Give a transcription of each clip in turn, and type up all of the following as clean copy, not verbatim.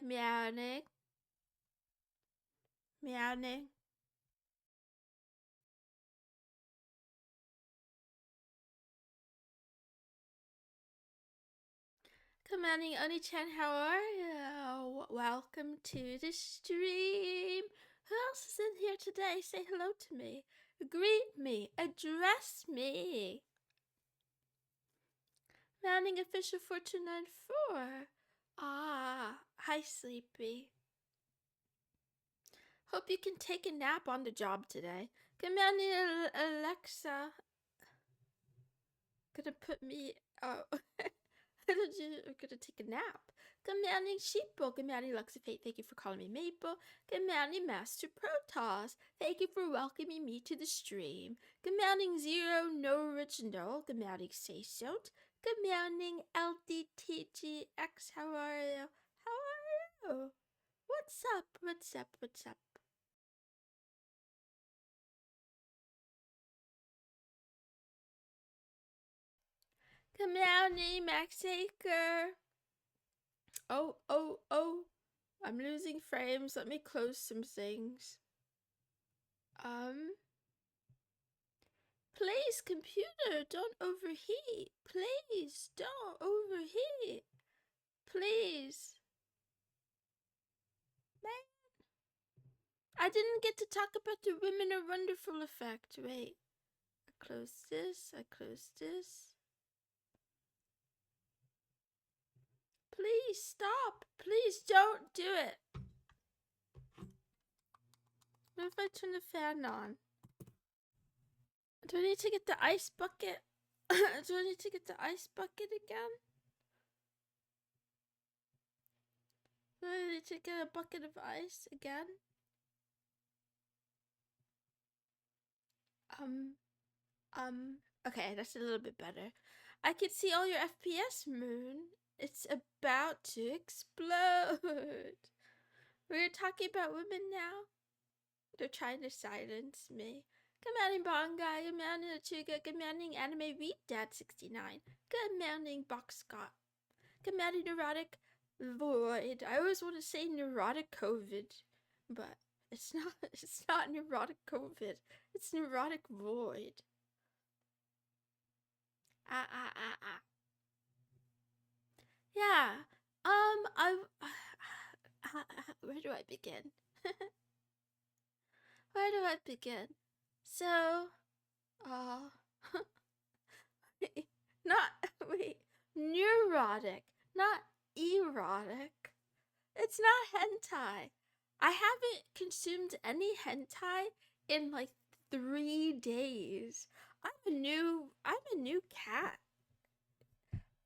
meowing. Meowing. Good morning, Oni-chan. How are you? Welcome to the stream. Who else is in here today? Say hello to me. Greet me. Address me. Mounting official 4294. Ah, hi, Sleepy. Hope you can take a nap on the job today. Good morning, Alexa. Gonna put me. Oh. I thought you were gonna take a nap. Good morning, Sheeple. Good morning, Luxifate. Thank you for calling me Maple. Good morning, Master Protoss. Thank you for welcoming me to the stream. Good morning, Zero No Original. Good morning, Say So. Good morning, LDTGX. How are you? How are you? What's up? What's up? What's up? Good morning, Max Acre. Oh, oh, oh. I'm losing frames. Let me close some things. Please, computer, don't overheat. Please, don't overheat. Please. Man. I didn't get to talk about the Women Are Wonderful effect. Wait. I close this. I close this. Please, stop. Please, don't do it. What if I turn the fan on? Do I need to get the ice bucket? Do I need to get the ice bucket again? Do I need to get a bucket of ice again? Okay, that's a little bit better. I can see all your FPS, Moon. It's about to explode. We're talking about women now. They're trying to silence me. Good morning, Bongai. Good morning, Achuga. Good morning, Anime Read Dad 69. Good morning, Box Scott. Good morning, Neurotic Void. I always want to say neurotic COVID, but it's not. It's not neurotic COVID. It's neurotic void. Yeah. Where do I begin? Where do I begin? So, wait, neurotic, not erotic. It's not hentai. I haven't consumed any hentai in like 3 days. I'm a new cat.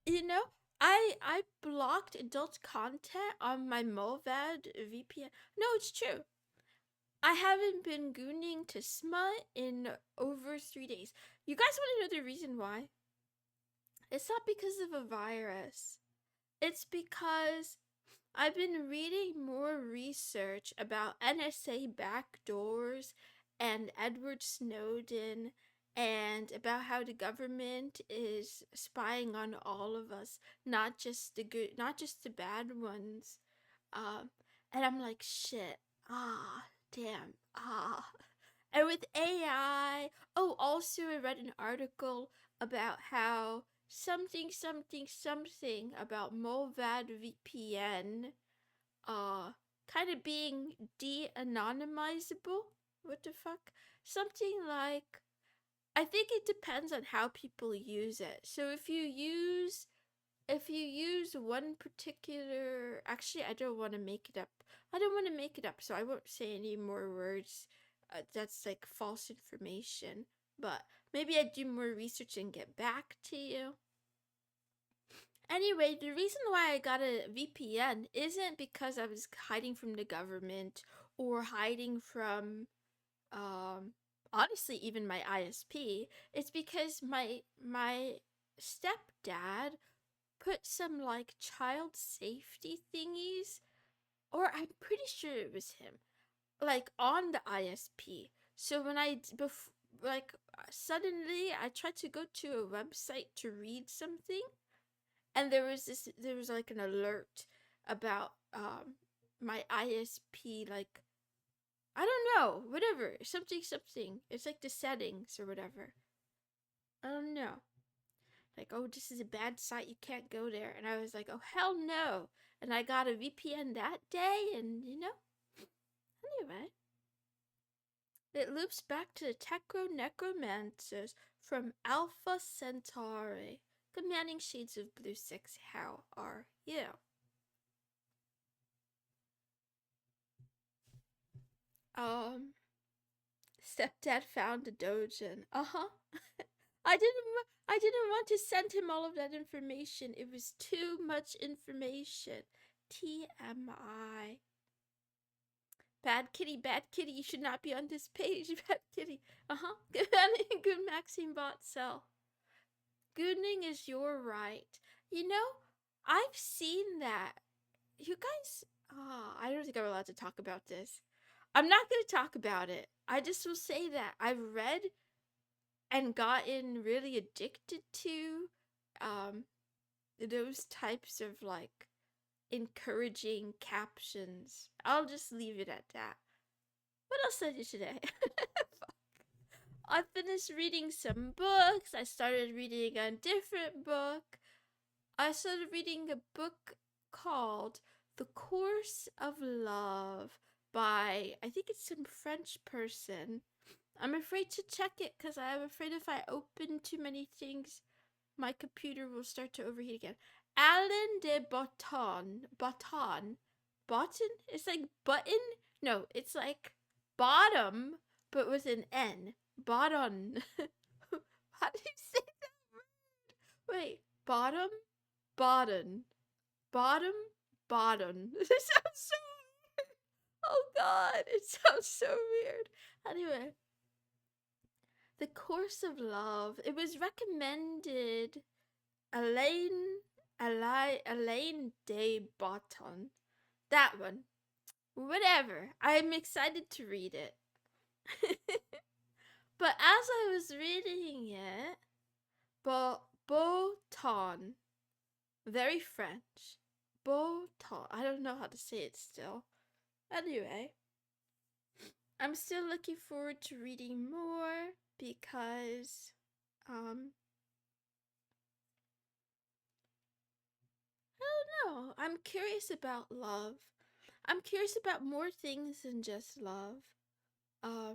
You know, I blocked adult content on my Mulvad VPN. No, it's true. I haven't been gooning to smut in over 3 days. You guys want to know the reason why? It's not because of a virus. It's because I've been reading more research about NSA backdoors and Edward Snowden and about how the government is spying on all of us, not just the good, not just the bad ones. And I'm like, shit. Damn. And with AI, also I read an article about how something about Mulvad VPN kind of being de-anonymizable. What the fuck? Something like, I think it depends on how people use it. So if you use one particular, actually I don't want to make it up. So I won't say any more words. That's like false information. But maybe I do more research and get back to you. Anyway, the reason why I got a VPN isn't because I was hiding from the government or hiding from, honestly, even my ISP. It's because my stepdad put some like child safety thingies, or I'm pretty sure it was him, like on the ISP. So when suddenly I tried to go to a website to read something, and there was like an alert about my ISP, like, I don't know, whatever, something. It's like the settings or whatever. I don't know. Like, oh, this is a bad site, you can't go there. And I was like, oh, hell no. And I got a VPN that day, and anyway. It loops back to the Techro Necromancers from Alpha Centauri. Commanding Shades of Blue 6, how are you? Stepdad found a dojin. I didn't want to send him all of that information. It was too much information. TMI. Bad kitty, you should not be on this page, bad kitty. Good Maxine bot sell. Gooning is your right. I've seen that. You guys, I don't think I'm allowed to talk about this. I'm not going to talk about it. I just will say that I've read and gotten really addicted to those types of, like, encouraging captions. I'll just leave it at that. What else did I do today? I finished reading some books. I started reading a different book. I started reading a book called The Course of Love by, I think it's some French person. I'm afraid to check it because I'm afraid if I open too many things, my computer will start to overheat again. Alain de Botton. Botton? It's like button? No, it's like bottom, but with an N. Botton. How do you say that word? Wait, bottom? Bottom. It sounds so weird. Oh god, it sounds so weird. Anyway. The Course of Love. It was recommended Alain de Botton. That one. Whatever. I'm excited to read it. But as I was reading it, Botton. Very French. Botton. I don't know how to say it still. Anyway. I'm still looking forward to reading more because I don't know. I'm curious about love. I'm curious about more things than just love. I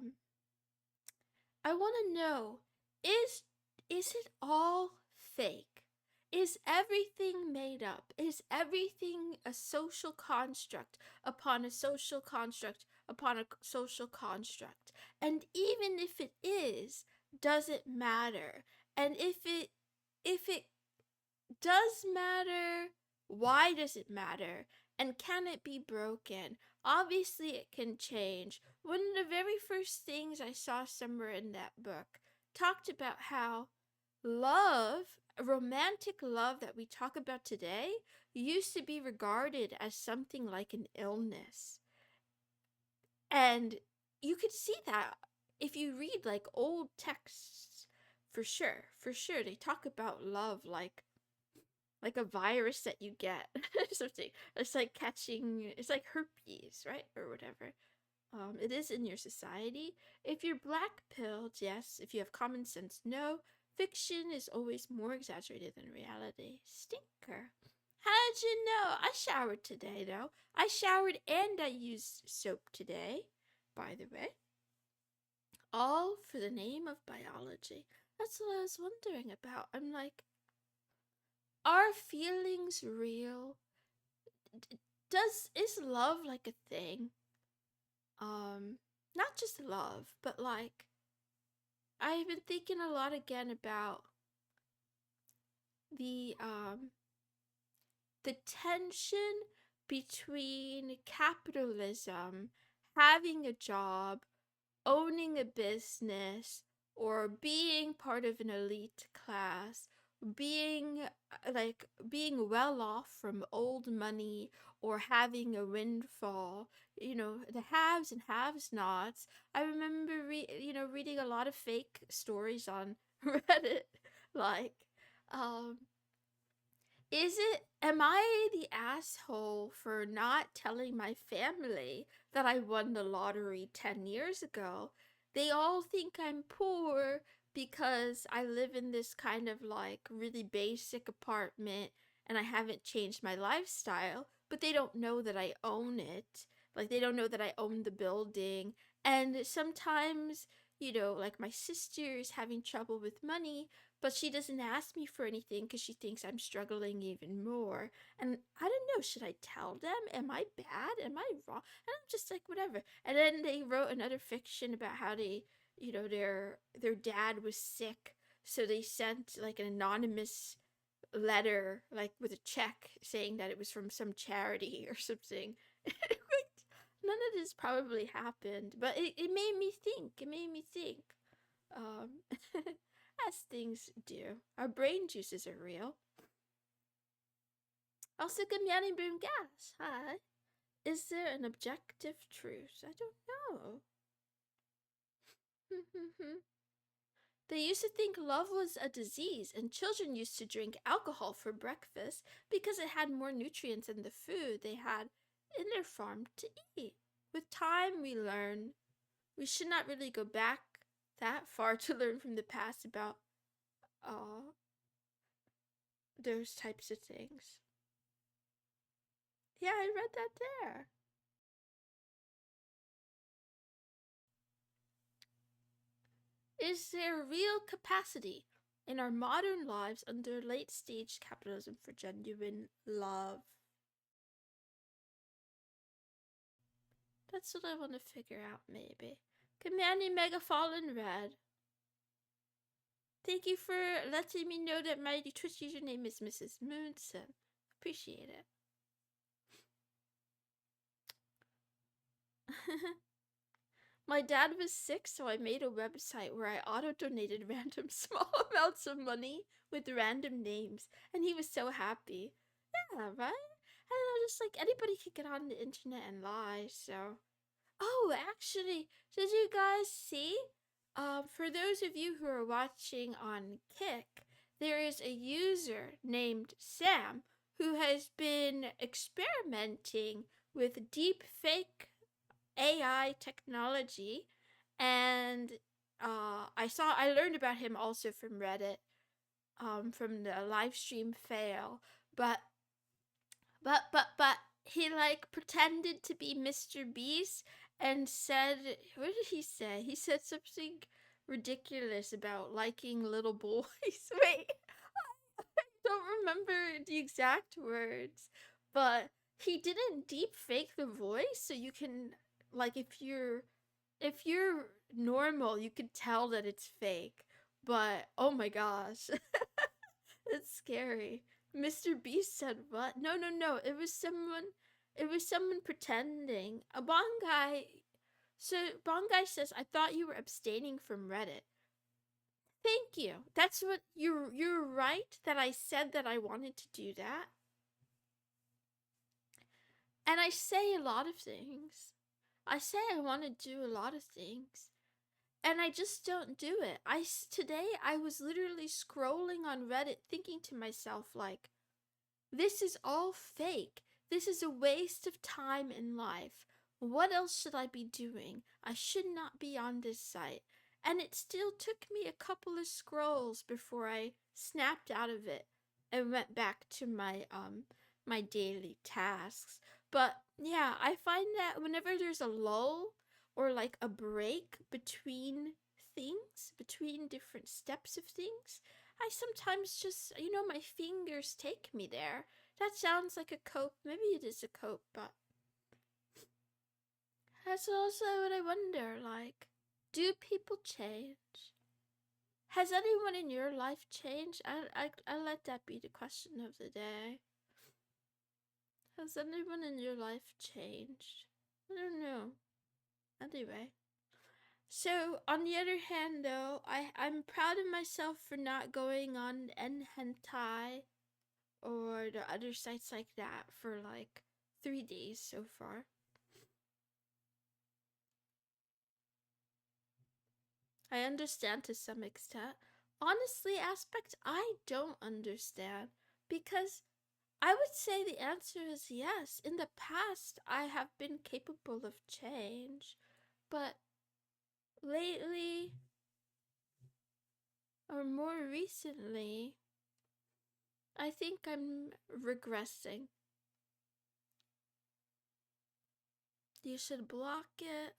want to know, is it all fake? Is everything made up? Is everything a social construct upon a social construct upon a social construct? And even if it is, does it matter? And if it does matter, why does it matter? And can it be broken? Obviously it can change. One of the very first things I saw somewhere in that book talked about how love, romantic love that we talk about today, used to be regarded as something like an illness. And you could see that if you read like old texts, for sure. They talk about love like a virus that you get. Something. It's like it's like herpes, right? Or whatever. It is in your society. If you're black-pilled, yes. If you have common sense, no. Fiction is always more exaggerated than reality. Stinker. How did you know? I showered today, though. I showered and I used soap today, by the way. All for the name of biology. That's what I was wondering about. I'm like, are feelings real? Is love like a thing? Not just love, but like, I've been thinking a lot again about the tension between capitalism, having a job, owning a business, or being part of an elite class, being being well off from old money or having a windfall, the haves and have-nots. I remember reading a lot of fake stories on Reddit, like Am I the asshole for not telling my family that I won the lottery 10 years ago? They all think I'm poor because I live in this kind of like really basic apartment and I haven't changed my lifestyle, but they don't know that I own it. Like, they don't know that I own the building. And sometimes, like my sister is having trouble with money, but she doesn't ask me for anything because she thinks I'm struggling even more. And I don't know, should I tell them? Am I bad? Am I wrong? And I'm just like, whatever. And then they wrote another fiction about how their dad was sick, so they sent like an anonymous letter, like with a check, saying that it was from some charity or something. None of this probably happened, but it made me think. It made me think. Um, as things do. Our brain juices are real. Also, good morning, Boom Gas. Hi. Is there an objective truth? I don't know. They used to think love was a disease, and children used to drink alcohol for breakfast because it had more nutrients than the food they had in their farm to eat. With time, we learn we should not really go back that far to learn from the past about those types of things. Yeah, I read that there. Is there real capacity in our modern lives under late stage capitalism for genuine love? That's what I want to figure out, maybe. Commanding Mega Fallen Red. Thank you for letting me know that my Twitch username is Mrs. Moonson. Appreciate it. My dad was sick, so I made a website where I auto-donated random small amounts of money with random names, and he was so happy. Yeah, right? I don't know, just like anybody could get on the internet and lie, so... Oh, actually, did you guys see? For those of you who are watching on Kick, there is a user named Sam who has been experimenting with deep fake AI technology, and I learned about him also from Reddit, from the live stream fail, but he like pretended to be Mr. Beast and said, what did he say? He said something ridiculous about liking little boys. Wait, I don't remember the exact words, but he didn't deep fake the voice, so you can, like, if you're normal, you could tell that it's fake. But oh my gosh, it's scary. Mr. Beast said what? No, no, no. It was someone pretending. A Bongai. So Bongai says, I thought you were abstaining from Reddit. Thank you. That's what you're right that I said that I wanted to do that. And I say a lot of things. I say I want to do a lot of things. And I just don't do it. Today I was literally scrolling on Reddit thinking to myself like, this is all fake. This is a waste of time in life. What else should I be doing? I should not be on this site. And it still took me a couple of scrolls before I snapped out of it and went back to my daily tasks. But yeah, I find that whenever there's a lull or like a break between things, between different steps of things, I sometimes just, my fingers take me there. That sounds like a cope. Maybe it is a cope, but that's also what I wonder, like, do people change? Has anyone in your life changed? I let that be the question of the day. Has anyone in your life changed? I don't know. Anyway. So, on the other hand, though, I'm proud of myself for not going on ENvtuber or the other sites like that for like 3 days so far. I understand to some extent. Honestly, aspect I don't understand because I would say the answer is yes. In the past, I have been capable of change, but lately, or more recently, I think I'm regressing. You should block it.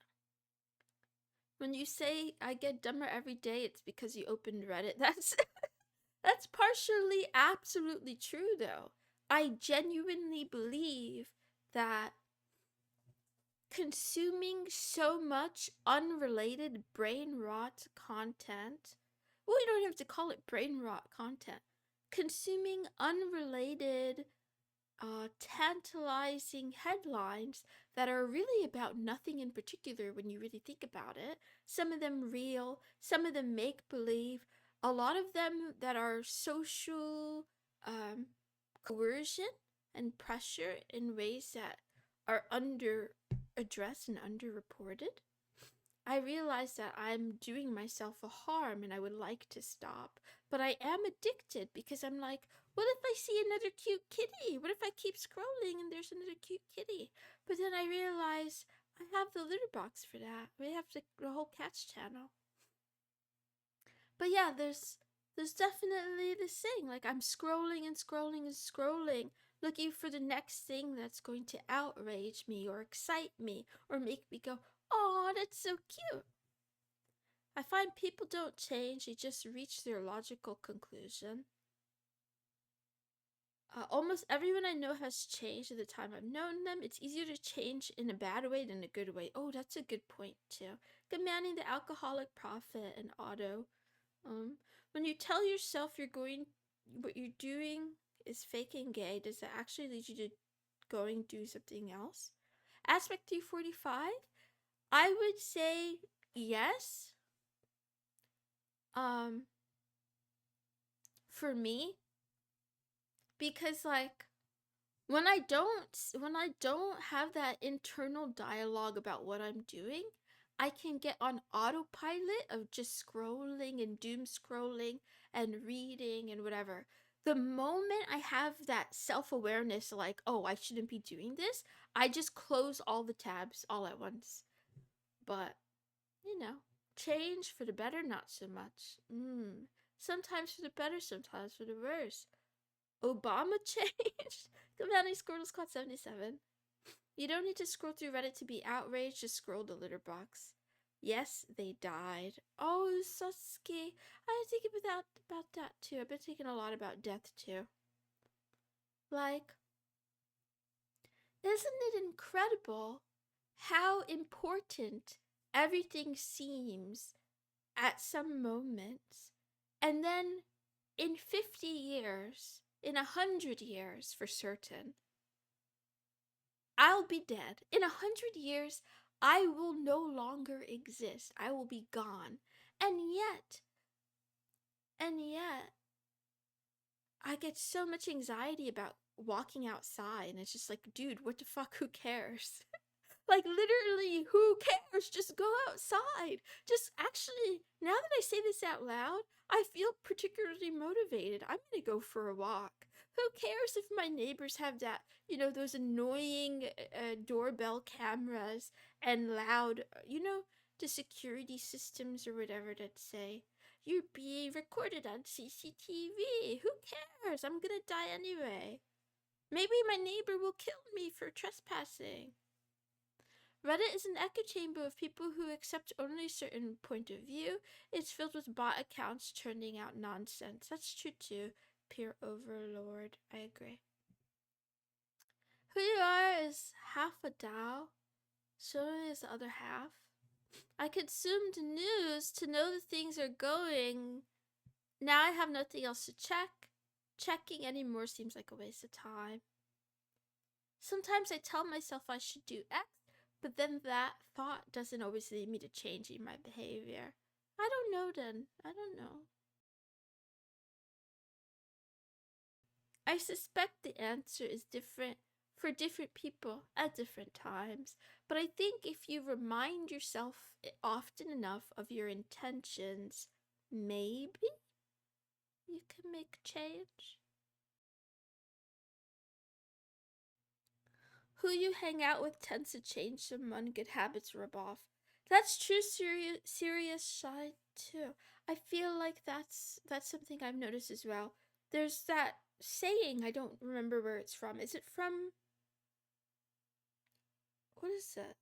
When you say I get dumber every day, it's because you opened Reddit. That's partially absolutely true though. I genuinely believe that consuming so much unrelated brain rot content, well, we don't have to call it brain rot content. Consuming unrelated tantalizing headlines that are really about nothing in particular when you really think about it. Some of them real, some of them make believe, a lot of them that are social coercion and pressure in ways that are under addressed and underreported. I realize that I'm doing myself a harm and I would like to stop, but I am addicted because I'm like, what if I see another cute kitty? What if I keep scrolling and there's another cute kitty? But then I realize I have the litter box for that. We have the whole cats channel. But yeah, there's definitely this thing. Like I'm scrolling and scrolling and scrolling, looking for the next thing that's going to outrage me or excite me or make me go, oh, that's so cute. I find people don't change, they just reach their logical conclusion. Almost everyone I know has changed in the time I've known them. It's easier to change in a bad way than a good way. Oh, that's a good point too. Commanding the alcoholic prophet and Otto. When you tell yourself what you're doing is fake and gay, does that actually lead you to going do something else? Aspect 345, I would say yes. For me, because like when I don't have that internal dialogue about what I'm doing, I can get on autopilot of just scrolling and doom scrolling and reading and whatever. The moment I have that self-awareness like, oh, I shouldn't be doing this, I just close all the tabs all at once. But, you know, change for the better, not so much. Sometimes for the better, sometimes for the worse. Obama changed? Commanding Squirtle Squad 77. You don't need to scroll through Reddit to be outraged, just scroll the litter box. Yes, they died. Oh, Sasuke. I was thinking about that too. I've been thinking a lot about death too. Like, isn't it incredible how important everything seems at some moments, and then in 50 years, in 100 years for certain, I'll be dead. In 100 years, I will no longer exist. I will be gone. And yet, I get so much anxiety about walking outside. And it's just like, dude, what the fuck? Who cares? Like, literally, who cares? Just go outside. Just actually, now that I say this out loud, I feel particularly motivated. I'm gonna go for a walk. Who cares if my neighbors have that, those annoying doorbell cameras and loud, the security systems or whatever that say, you're being recorded on CCTV. Who cares? I'm gonna die anyway. Maybe my neighbor will kill me for trespassing. Reddit is an echo chamber of people who accept only a certain point of view. It's filled with bot accounts churning out nonsense. That's true too. Peer overlord. I agree. Who you are is half a Tao. So is the other half. I consumed news to know that things are going. Now I have nothing else to check. Checking anymore seems like a waste of time. Sometimes I tell myself I should do X, but then that thought doesn't always lead me to changing my behavior. I don't know then. I don't know. I suspect the answer is different for different people at different times, but I think if you remind yourself often enough of your intentions, maybe you can make change. who you hang out with tends to change someone, good habits rub off. That's true, serious side too. I feel like that's something I've noticed as well. There's that saying, I don't remember where it's from. Is it from, what is it?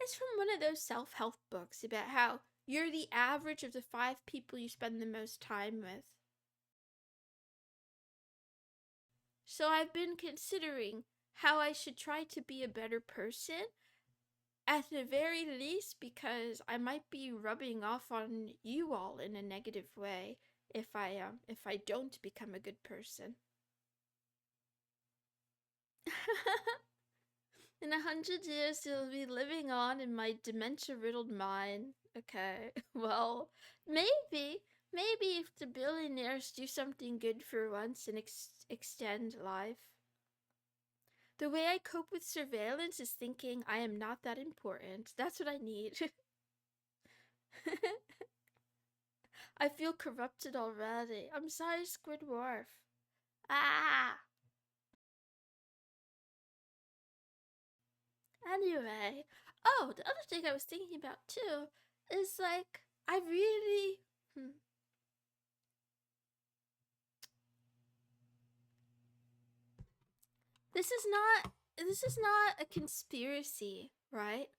It's from one of those self-help books about how you're the average of the 5 people you spend the most time with. So I've been considering how I should try to be a better person, at the very least, because I might be rubbing off on you all in a negative way if I don't become a good person. In 100 years, you'll be living on in my dementia-riddled mind. Okay, well, maybe if the billionaires do something good for once and extend life. The way I cope with surveillance is thinking I am not that important. That's what I need. I feel corrupted already. I'm sorry, Squidward. Ah! Anyway. Oh, the other thing I was thinking about too is like, I really... This is not a conspiracy, right?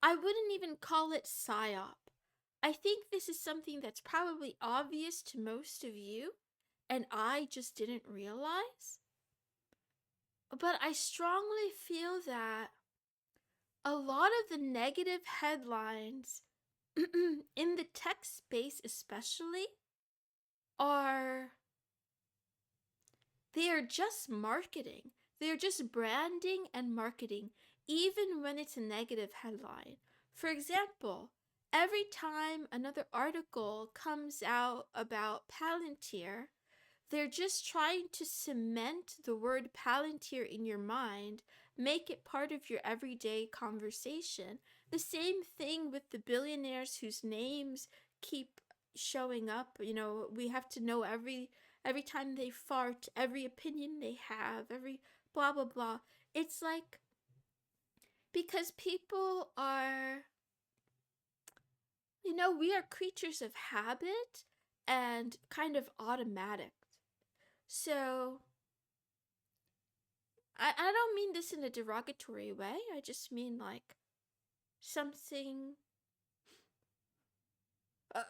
I wouldn't even call it psyop. I think this is something that's probably obvious to most of you, and I just didn't realize. But I strongly feel that a lot of the negative headlines, in the tech space especially, they are just marketing. They're just branding and marketing, even when it's a negative headline. For example, every time another article comes out about Palantir, they're just trying to cement the word Palantir in your mind, make it part of your everyday conversation. The same thing with the billionaires whose names keep showing up. You know, we have to know every time they fart, every opinion they have, every blah blah blah. It's like, because people are, you know, we are creatures of habit and kind of automatic. So I don't mean this in a derogatory way. I just mean like something.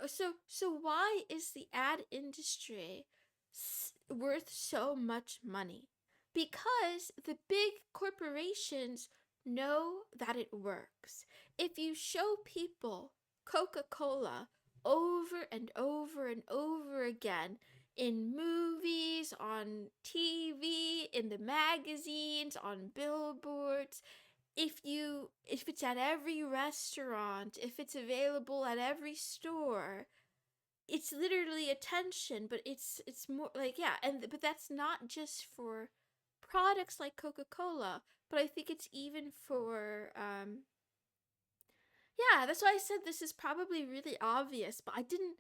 So why is the ad industry worth so much money? Because the big corporations know that it works. If you show people Coca-Cola over and over and over again in movies, on TV, in the magazines, on billboards, if it's at every restaurant, if it's available at every store, it's literally attention. But it's more like, yeah, but that's not just for products like Coca-Cola, but I think it's even for yeah, that's why I said this is probably really obvious, but I didn't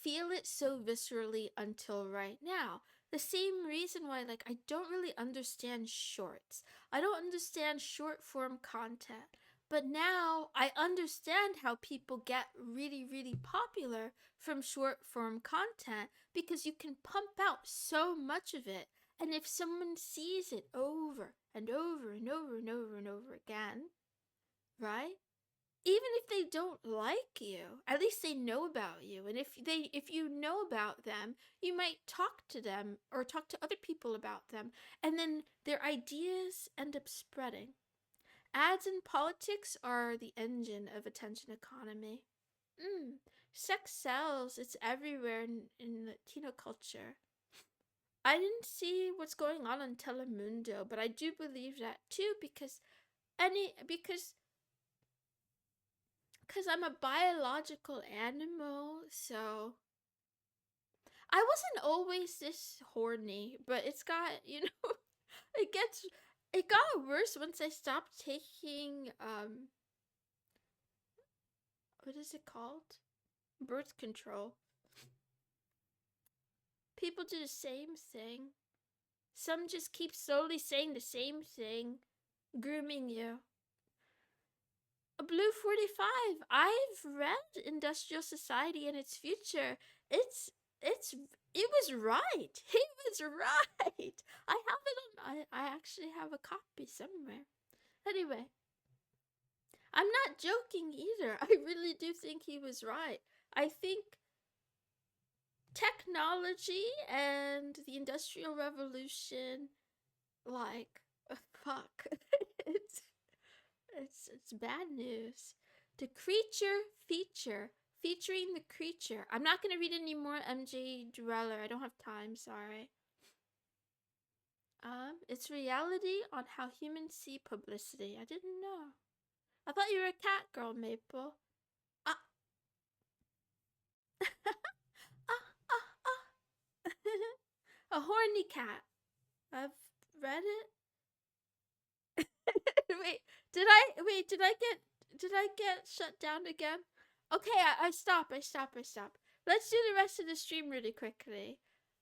feel it so viscerally until right now. The same reason why, like, I don't really understand shorts. I don't understand short form content. But now I understand how people get really, really popular from short form content, because you can pump out so much of it. And if someone sees it over and over and over and over and over again, right? Even if they don't like you, at least they know about you. And if you know about them, you might talk to them or talk to other people about them, and then their ideas end up spreading. Ads and politics are the engine of attention economy. Sex sells. It's everywhere in Latino culture. I didn't see what's going on Telemundo, but I do believe that too, because I'm a biological animal, so I wasn't always this horny, but it's got, it got worse once I stopped taking, what is it called? Birth control. People do the same thing. Some just keep slowly saying the same thing, grooming you. A Blue 45. I've read Industrial Society and Its Future. It's it was right. He was right. I have it on I actually have a copy somewhere. Anyway, I'm not joking either. I really do think he was right. I think technology and the Industrial Revolution, like, fuck. it's it's bad news. The creature feature, featuring the creature. I'm not gonna read any more MJ Dweller. I don't have time. Sorry. It's reality on how humans see publicity. I didn't know. I thought you were a cat girl, Maple. Ah, ah, ah, ah. A horny cat. I've read it. Did I get shut down again? Okay, I stop. Let's do the rest of the stream really quickly.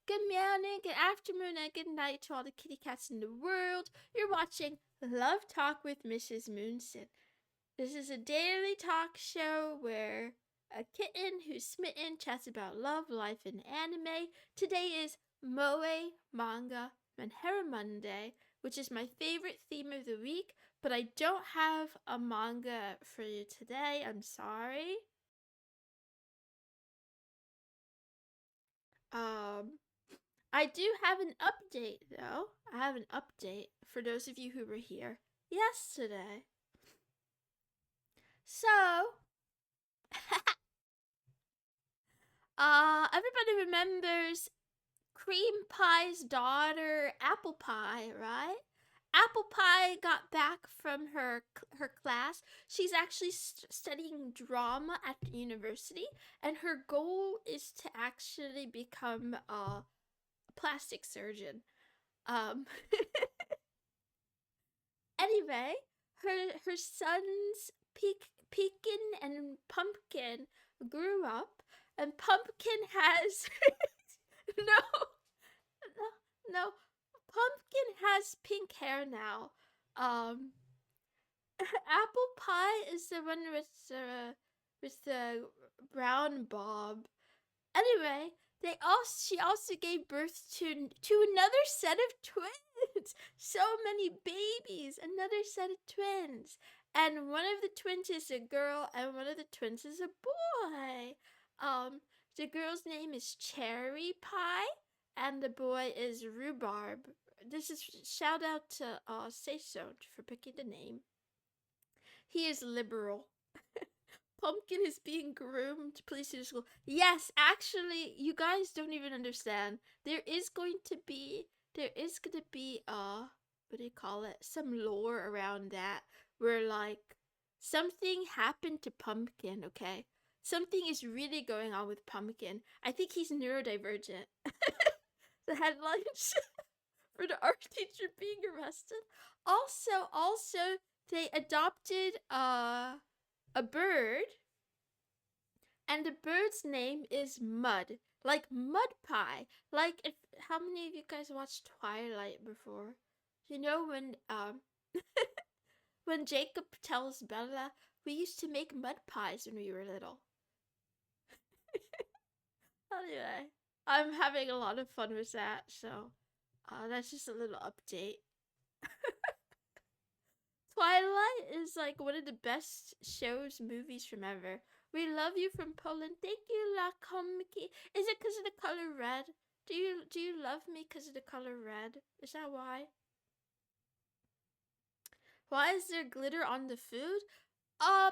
Good morning, good afternoon, and good night to all the kitty cats in the world. You're watching Love Talk with Mrs. Moonson. This is a daily talk show where a kitten who's smitten chats about love, life, and anime. Today is Moe Manga Manhera Monday, which is my favorite theme of the week, but I don't have a manga for you today. I'm sorry. I do have an update though. I have an update for those of you who were here yesterday. So, everybody remembers Cream Pie's daughter, Apple Pie, right? Apple Pie got back from her class. She's actually studying drama at the university, and her goal is to actually become a plastic surgeon. Anyway, her sons Pekin and Pumpkin grew up, and Pumpkin has no, no, Pumpkin has pink hair now. Apple Pie is the one with the brown bob. Anyway, she also gave birth to another set of twins. So many babies, another set of twins. And one of the twins is a girl and one of the twins is a boy. The girl's name is Cherry Pie and the boy is Rhubarb. This is shout out to Say So for picking the name. He is liberal. Pumpkin is being groomed to police to school. Yes, actually, you guys don't even understand. There is going to be what do you call it? Some lore around that where like something happened to Pumpkin, okay? Something is really going on with Pumpkin. I think he's neurodivergent. The headlines for the art teacher being arrested. Also they adopted a bird, and the bird's name is Mud, like Mud Pie. Like, if how many of you guys watched Twilight before? You know when when Jacob tells Bella, we used to make mud pies when we were little. Anyway, I'm having a lot of fun with that, so that's just a little update. Twilight is like one of the best shows, movies from ever. We love you from Poland. Thank you, La Komiki. Is it because of the color red? Do you love me because of the color red? Is that why? Why is there glitter on the food?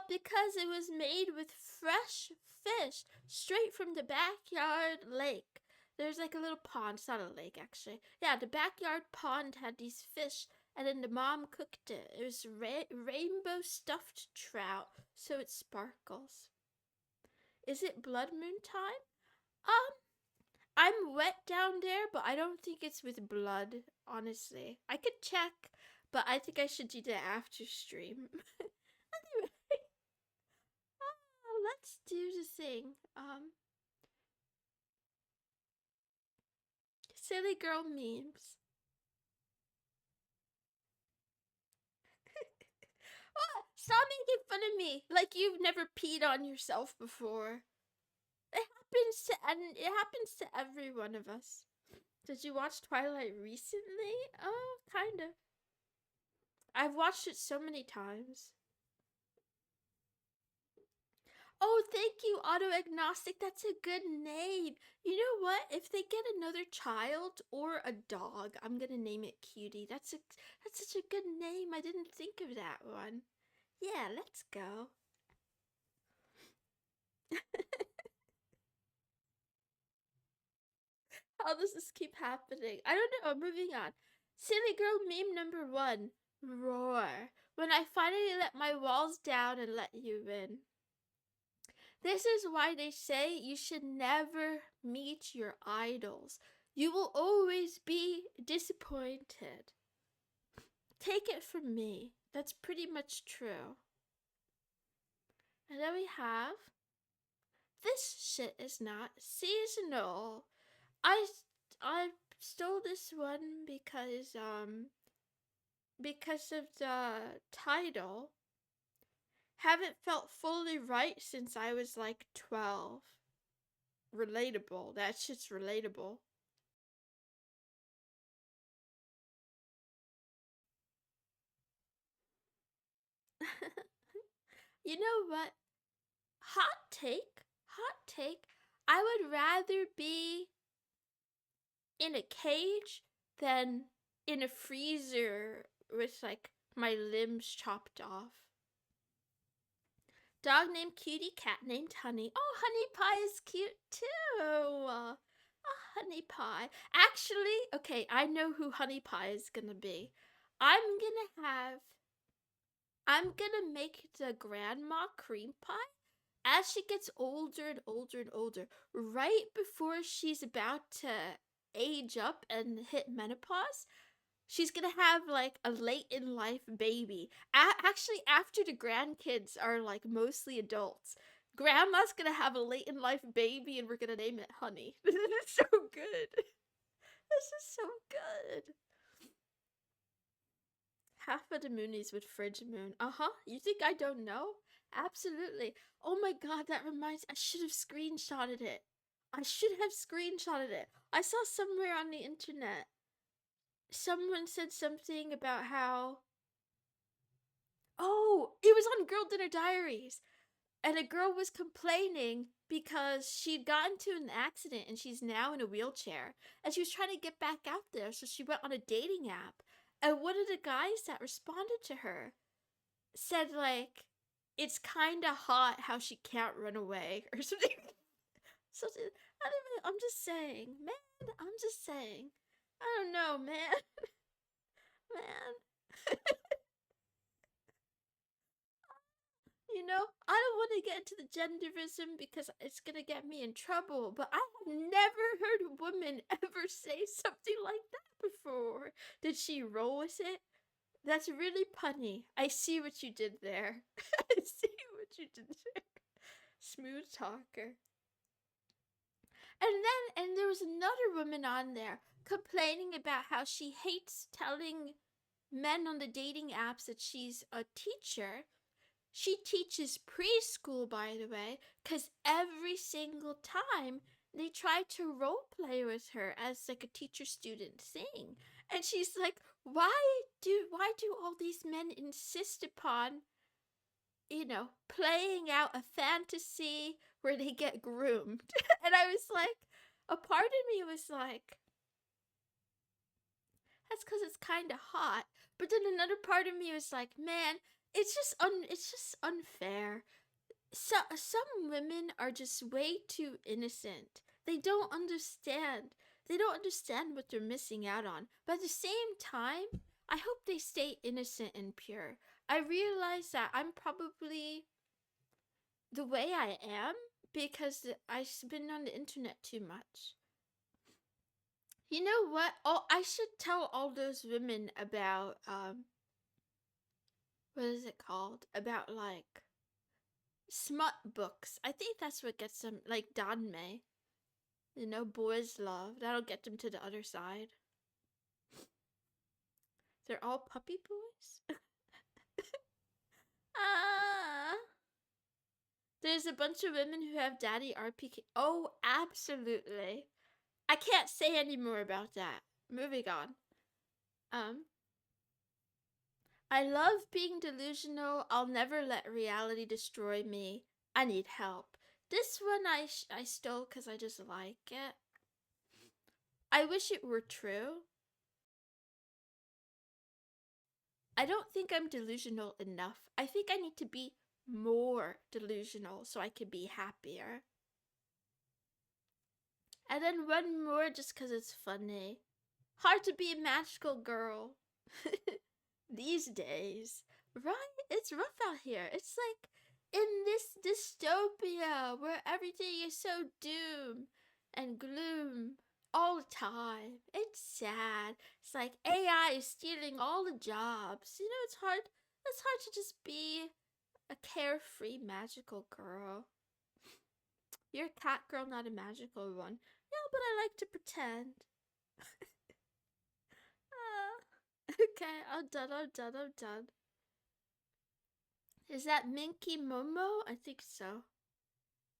Because it was made with fresh fish straight from the backyard lake. There's like a little pond. It's not a lake, actually. Yeah, the backyard pond had these fish, and then the mom cooked it. It was rainbow stuffed trout, so it sparkles. Is it blood moon time? I'm wet down there, but I don't think it's with blood, honestly. I could check, but I think I should do that after stream. Anyway, let's do the thing. Silly girl memes. Stop making fun of me like you've never peed on yourself before. It happens to every one of us. Did you watch Twilight recently? Oh, kind of. I've watched it so many times. Oh, thank you, Auto Agnostic. That's a good name. You know what? If they get another child or a dog, I'm gonna name it Cutie. That's such a good name. I didn't think of that one. Yeah, let's go. How does this keep happening? I don't know. Moving on. Silly girl meme number 1. Roar. When I finally let my walls down and let you in. This is why they say you should never meet your idols. You will always be disappointed. Take it from me. That's pretty much true. And then we have, this shit is not seasonal. I stole this one because of the title. Haven't felt fully right since I was like 12. Relatable. That shit's relatable. You know what? Hot take. I would rather be in a cage than in a freezer with like my limbs chopped off. Dog named Cutie, cat named Honey. Oh, Honey Pie is cute too. Oh, Honey Pie. Actually, okay, I know who Honey Pie is gonna be. I'm gonna make the grandma cream pie as she gets older and older and older, right before she's about to age up and hit menopause. She's gonna have like a late in life baby. Actually, after the grandkids are like mostly adults, grandma's gonna have a late in life baby and we're gonna name it Honey. This is so good. This is so good. Half of the moonies with Fridge Moon. You think I don't know? Absolutely. Oh my god, that reminds, I should have screenshotted it. I saw somewhere on the internet. Someone said something about how, oh, it was on Girl Dinner Diaries. And a girl was complaining because she'd gotten into an accident and she's now in a wheelchair. And she was trying to get back out there, so she went on a dating app. And one of the guys that responded to her said, like, it's kind of hot how she can't run away or something. Something. I'm just saying, man. I'm just saying. I don't know, man. Man. You know, I don't want to get into the genderism because it's gonna get me in trouble, but I have never heard a woman ever say something like that before. Did she roll with it? That's really punny. I see what you did there. I see what you did there. Smooth talker. And there was another woman on there complaining about how she hates telling men on the dating apps that she's a teacher. She teaches preschool, by the way, because every single time they try to role play with her as like a teacher-student thing. And she's like, why do all these men insist upon, playing out a fantasy where they get groomed? And I was like, a part of me was like, that's because it's kind of hot. But then another part of me was like, man, it's just unfair. Some women are just way too innocent. They don't understand. They don't understand what they're missing out on. But at the same time, I hope they stay innocent and pure. I realize that I'm probably the way I am because I've been on the internet too much. You know what? Oh, I should tell all those women about what is it called? About like smut books. I think that's what gets them, like Danmei. Boys love. That'll get them to the other side. They're all puppy boys? There's a bunch of women who have daddy RPK. Oh, absolutely. I can't say any more about that. Moving on. I love being delusional. I'll never let reality destroy me. I need help. This one I stole because I just like it. I wish it were true. I don't think I'm delusional enough. I think I need to be more delusional so I can be happier. And then one more just because it's funny. Hard to be a magical girl. These days. Right? It's rough out here. It's like in this dystopia where everything is so doom and gloom all the time. It's sad. It's like AI is stealing all the jobs. You know, it's hard to just be a carefree magical girl. You're a cat girl, not a magical one. Yeah, but I like to pretend. Okay, I'm done. Is that Minky Momo? I think so.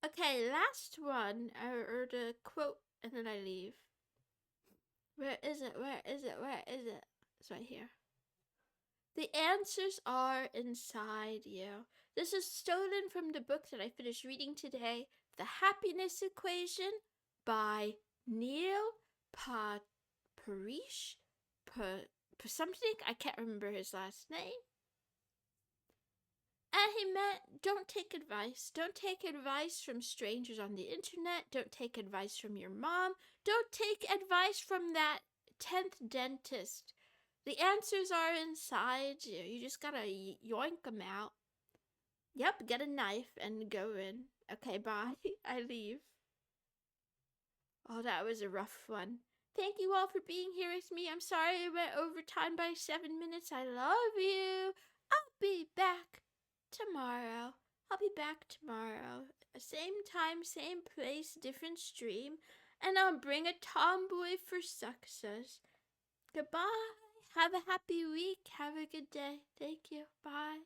Okay, last one. I heard a quote and then I leave. Where is it? It's right here. The answers are inside you. This is stolen from the book that I finished reading today, The Happiness Equation by Neil Parish. Something, I can't remember his last name. And he meant, don't take advice. Don't take advice from strangers on the internet. Don't take advice from your mom. Don't take advice from that 10th dentist. The answers are inside you. You just gotta yoink them out. Yep, get a knife and go in. Okay, bye. I leave. Oh, that was a rough one. Thank you all for being here with me. I'm sorry I went over time by 7 minutes. I love you. I'll be back tomorrow. Same time, same place, different stream. And I'll bring a tomboy for success. Goodbye. Have a happy week. Have a good day. Thank you. Bye.